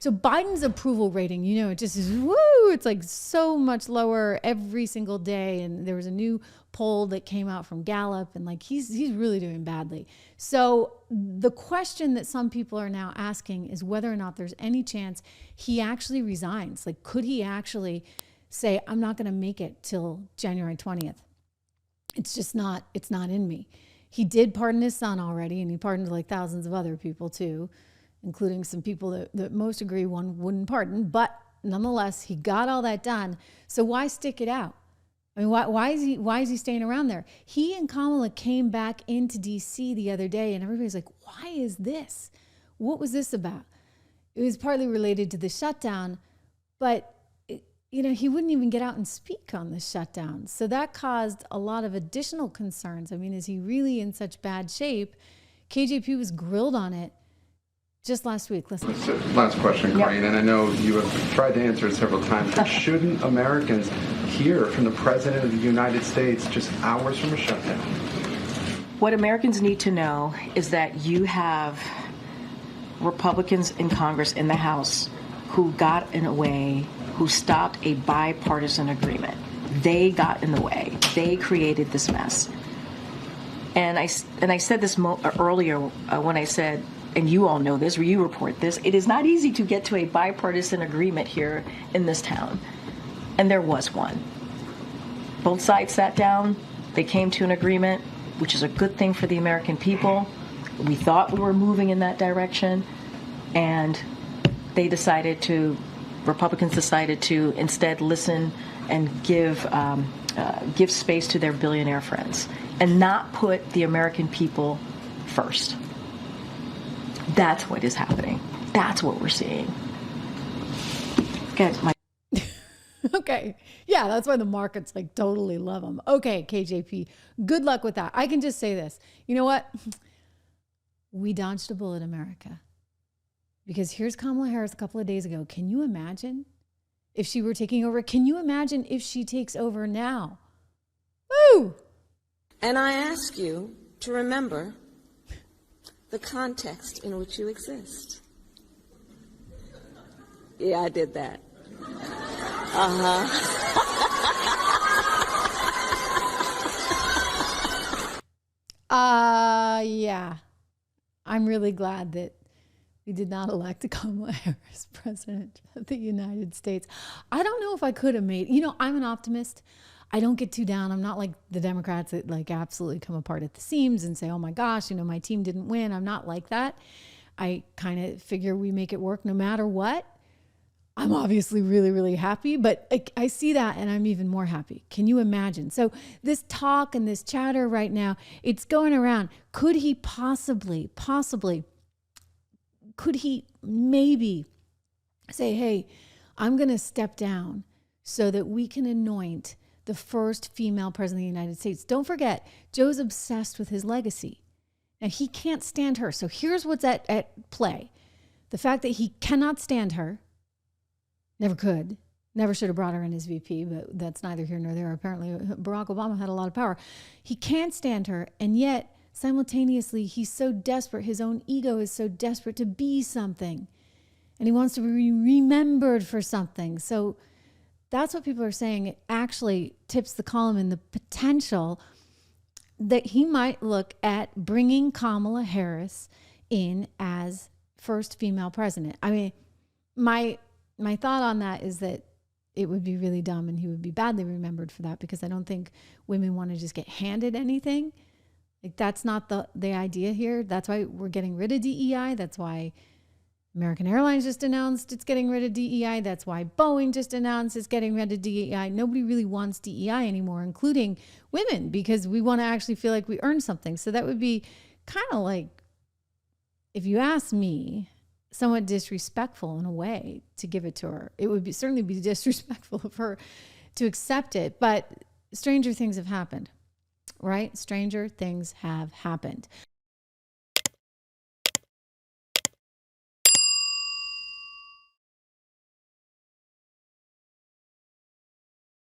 So Biden's approval rating, it just is woo. It's like so much lower every single day. And there was a new poll that came out from Gallup, and like he's really doing badly. So the question that some people are now asking is whether or not there's any chance he actually resigns. Like, could he actually say, I'm not going to make it till January 20th? It's not in me. He did pardon his son already, and he pardoned like thousands of other people too, including some people that most agree one wouldn't pardon. But nonetheless, he got all that done. So why stick it out? I mean, why is he staying around there? He and Kamala came back into D.C. the other day, and everybody's like, why is this? What was this about? It was partly related to the shutdown, but he wouldn't even get out and speak on the shutdown. So that caused a lot of additional concerns. I mean, is he really in such bad shape? KJP was grilled on it just last week. Listen. Last question, Corinne, and I know you have tried to answer it several times, but shouldn't Americans hear from the President of the United States just hours from a shutdown? What Americans need to know is that you have Republicans in Congress, in the House, who got in a way, who stopped a bipartisan agreement. They got in the way. They created this mess. And I said this earlier when I said, and you all know this, or you report this, it is not easy to get to a bipartisan agreement here in this town. And there was one. Both sides sat down. They came to an agreement, which is a good thing for the American people. We thought we were moving in that direction. And Republicans decided to instead listen and give space to their billionaire friends and not put the American people first. That's what is happening. That's what we're seeing. Okay. Yeah, that's why the markets like totally love them. Okay, KJP, good luck with that. I can just say this. You know what? We dodged a bullet, America. Because here's Kamala Harris a couple of days ago. Can you imagine if she were taking over? Can you imagine if she takes over now? Woo! And I ask you to remember the context in which you exist. Yeah, I did that. Yeah. I'm really glad that we did not elect Kamala Harris president of the United States. I don't know if I could have made, I'm an optimist. I don't get too down. I'm not like the Democrats that like absolutely come apart at the seams and say, oh my gosh, my team didn't win. I'm not like that. I kind of figure we make it work no matter what. I'm obviously really, really happy, but I see that and I'm even more happy. Can you imagine? So this talk and this chatter right now, it's going around. Could he possibly, could he maybe say, hey, I'm going to step down so that we can anoint the first female president of the United States? Don't forget, Joe's obsessed with his legacy. Now, he can't stand her. So here's what's at play. The fact that he cannot stand her, never could, never should have brought her in as VP, but that's neither here nor there. Apparently, Barack Obama had a lot of power. He can't stand her, and yet, simultaneously, he's so desperate. His own ego is so desperate to be something, and he wants to be remembered for something. So that's what people are saying. It actually tips the column in the potential that he might look at bringing Kamala Harris in as first female president. I mean, my thought on that is that it would be really dumb and he would be badly remembered for that, because I don't think women want to just get handed anything. Like, that's not the idea here. That's why we're getting rid of DEI. That's why American Airlines just announced it's getting rid of DEI. That's why Boeing just announced it's getting rid of DEI. Nobody really wants DEI anymore, including women, because we want to actually feel like we earned something. So that would be kind of like, if you ask me, somewhat disrespectful in a way to give it to her. It would certainly be disrespectful of her to accept it, but stranger things have happened, right? Stranger things have happened.